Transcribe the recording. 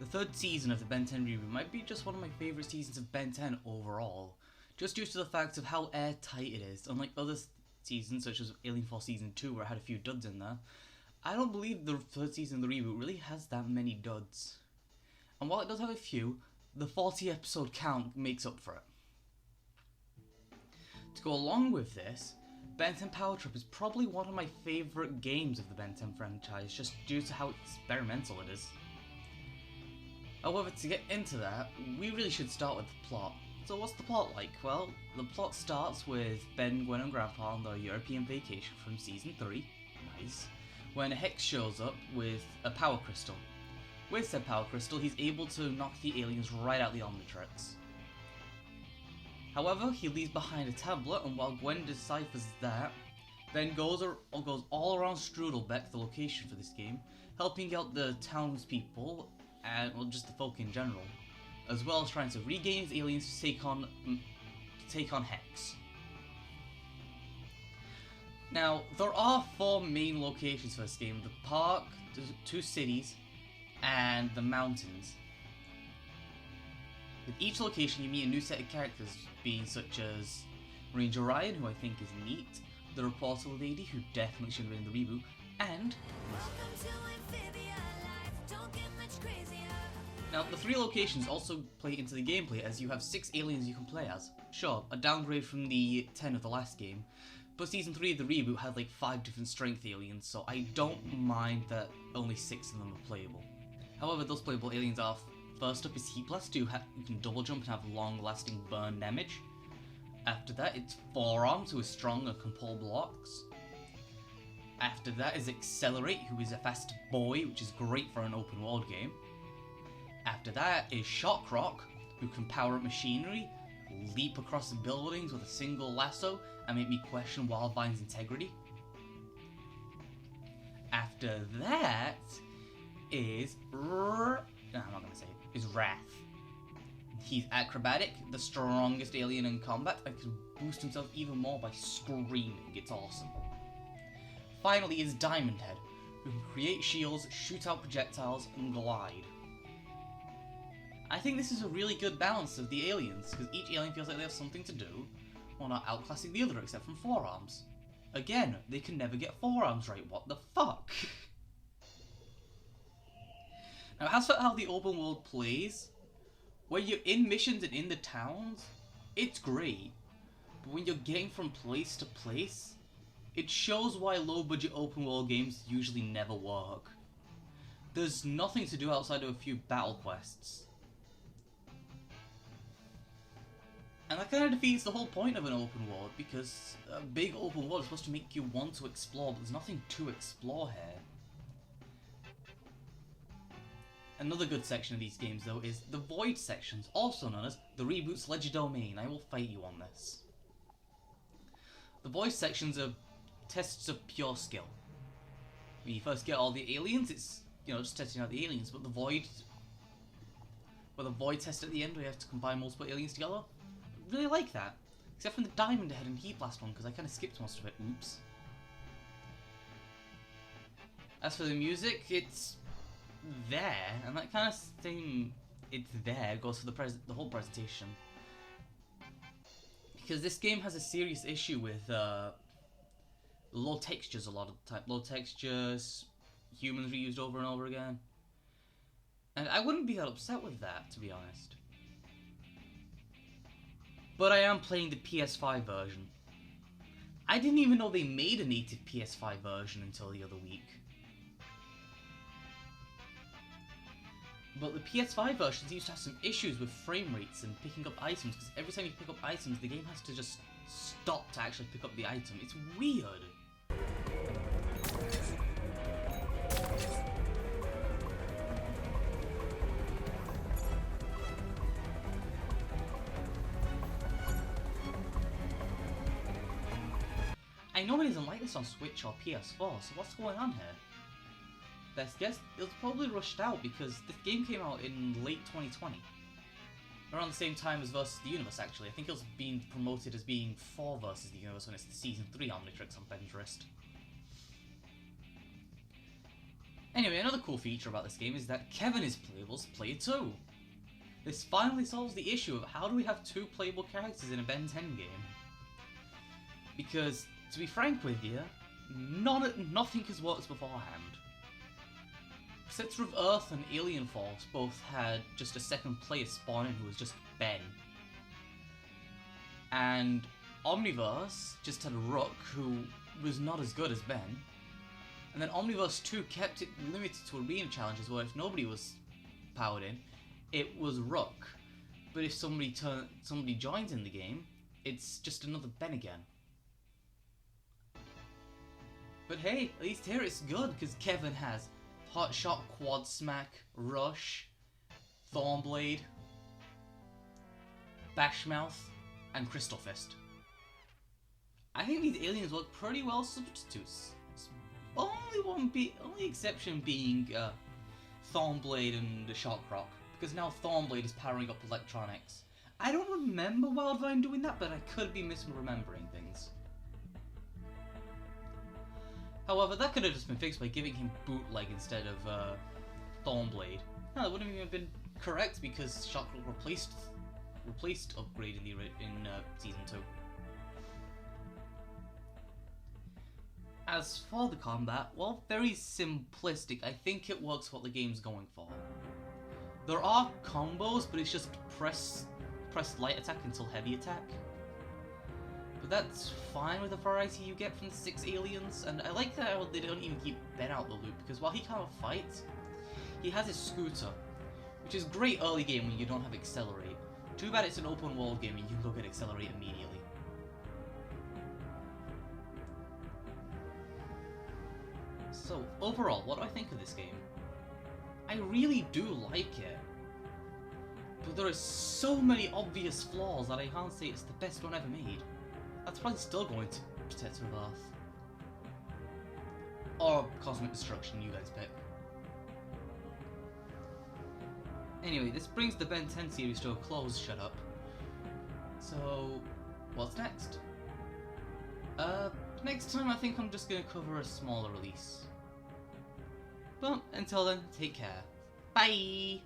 The third season of the Ben 10 reboot might be just one of my favourite seasons of Ben 10 overall, just due to the fact of how airtight it is. Unlike other seasons such as Alien Force Season 2 where I had a few duds in there, I don't believe the third season of the reboot really has that many duds. And while it does have a few, the 40 episode count makes up for it. To go along with this, Ben 10 Powertrip is probably one of my favourite games of the Ben 10 franchise, just due to how experimental it is. However, to get into that, we really should start with the plot. So what's the plot like? Well, the plot starts with Ben, Gwen and Grandpa on their European vacation from Season 3, nice, when Hex shows up with a power crystal. With said power crystal, he's able to knock the aliens right out the Omnitrix. However, he leaves behind a tablet, and while Gwen deciphers that, Ben goes all around Strudelbeck, the location for this game, helping out the townspeople, and well, just the folk in general, as well as trying to regain his aliens to take on Hex. Now, there are 4 main locations for this game: the park, the 2 cities, and the mountains. With each location you meet a new set of characters, being such as Ranger Ryan, who I think is neat, the reporter lady, who definitely should have been in the reboot, and... Now, the 3 locations also play into the gameplay, as you have 6 aliens you can play as. Sure, a downgrade from the 10 of the last game, but Season 3 of the reboot had like 5 different strength aliens, so I don't mind that only 6 of them are playable. However, those playable aliens are, first up is Heat Blast, who can double jump and have long-lasting burn damage. After that, it's Forearms, who is strong and can pull blocks. After that is Accelerate, who is a fast boy, which is great for an open world game. After that is Shock Rock, who can power up machinery, leap across the buildings with a single lasso, and make me question Wildvine's integrity. After that is I'm not gonna say it, is Wrath. He's acrobatic, the strongest alien in combat, and can boost himself even more by screaming. It's awesome. Finally is Diamond Head, who can create shields, shoot out projectiles, and glide. I think this is a really good balance of the aliens, because each alien feels like they have something to do, while not outclassing the other except from Forearms. Again, they can never get Forearms right, what the fuck? Now, as for how the open world plays, when you're in missions and in the towns, it's great. But when you're getting from place to place, it shows why low-budget open world games usually never work. There's nothing to do outside of a few battle quests. And that kind of defeats the whole point of an open world, because a big open world is supposed to make you want to explore, but there's nothing to explore here. Another good section of these games, though, is the Void sections, also known as the reboot's Ledger Domain. I will fight you on this. The Void sections are tests of pure skill. When you first get all the aliens, it's, just testing out the aliens, but the Void test at the end where you have to combine multiple aliens together, I really like that. Except for the Diamond Head and Heat Blast one, because I kind of skipped most of it. Oops. As for the music, it's there, and that kind of thing, it's there, goes for the whole presentation. Because this game has a serious issue with low textures a lot of the time. Low textures, humans reused over and over again. And I wouldn't be that upset with that, to be honest. But I am playing the PS5 version. I didn't even know they made a native PS5 version until the other week. But the PS5 versions used to have some issues with frame rates and picking up items, because every time you pick up items, the game has to just stop to actually pick up the item. It's weird. I know it isn't like this on Switch or PS4, so what's going on here? Best guess, it was probably rushed out because this game came out in late 2020. Around the same time as Versus the Universe, actually. I think it was being promoted as being for Versus the Universe when it's the Season 3 Omnitrix on Ben's wrist. Anyway, another cool feature about this game is that Kevin is Playable's player 2. This finally solves the issue of how do we have 2 playable characters in a Ben 10 game. Because, to be frank with you, nothing has worked beforehand. Sets of Earth and Alien Force both had just a second player spawn in who was just Ben. And Omniverse just had Rook, who was not as good as Ben. And then Omniverse 2 kept it limited to arena challenges where if nobody was powered in, it was Rook. But if somebody joins in the game, it's just another Ben again. But hey, at least here it's good, because Kevin has Hotshot, Quad Smack, Rush, Thornblade, Bashmouth, and Crystal Fist. I think these aliens work pretty well as substitutes. Only exception being Thornblade and the Shockrock, because now Thornblade is powering up electronics. I don't remember Wildvine doing that, but I could be misremembering things. However, that could have just been fixed by giving him Bootleg instead of Thornblade. No, that wouldn't even have been correct because Shockrock replaced Upgrade in Season 2. As for the combat, well, very simplistic. I think it works what the game's going for. There are combos, but it's just press light attack until heavy attack. But that's fine with the variety you get from the 6 aliens, and I like that they don't even keep Ben out the loop, because while he can't fight, he has his scooter, which is great early game when you don't have Accelerate. Too bad it's an open world game and you can go get Accelerate immediately. So, overall, what do I think of this game? I really do like it. But there are so many obvious flaws that I can't say it's the best one ever made. That's probably still going to Protector of Earth. Or Cosmic Destruction, you guys pick. Anyway, this brings the Ben 10 series to a close, shut up. So, what's next? Next time I think I'm just gonna cover a smaller release. But until then, take care. Bye!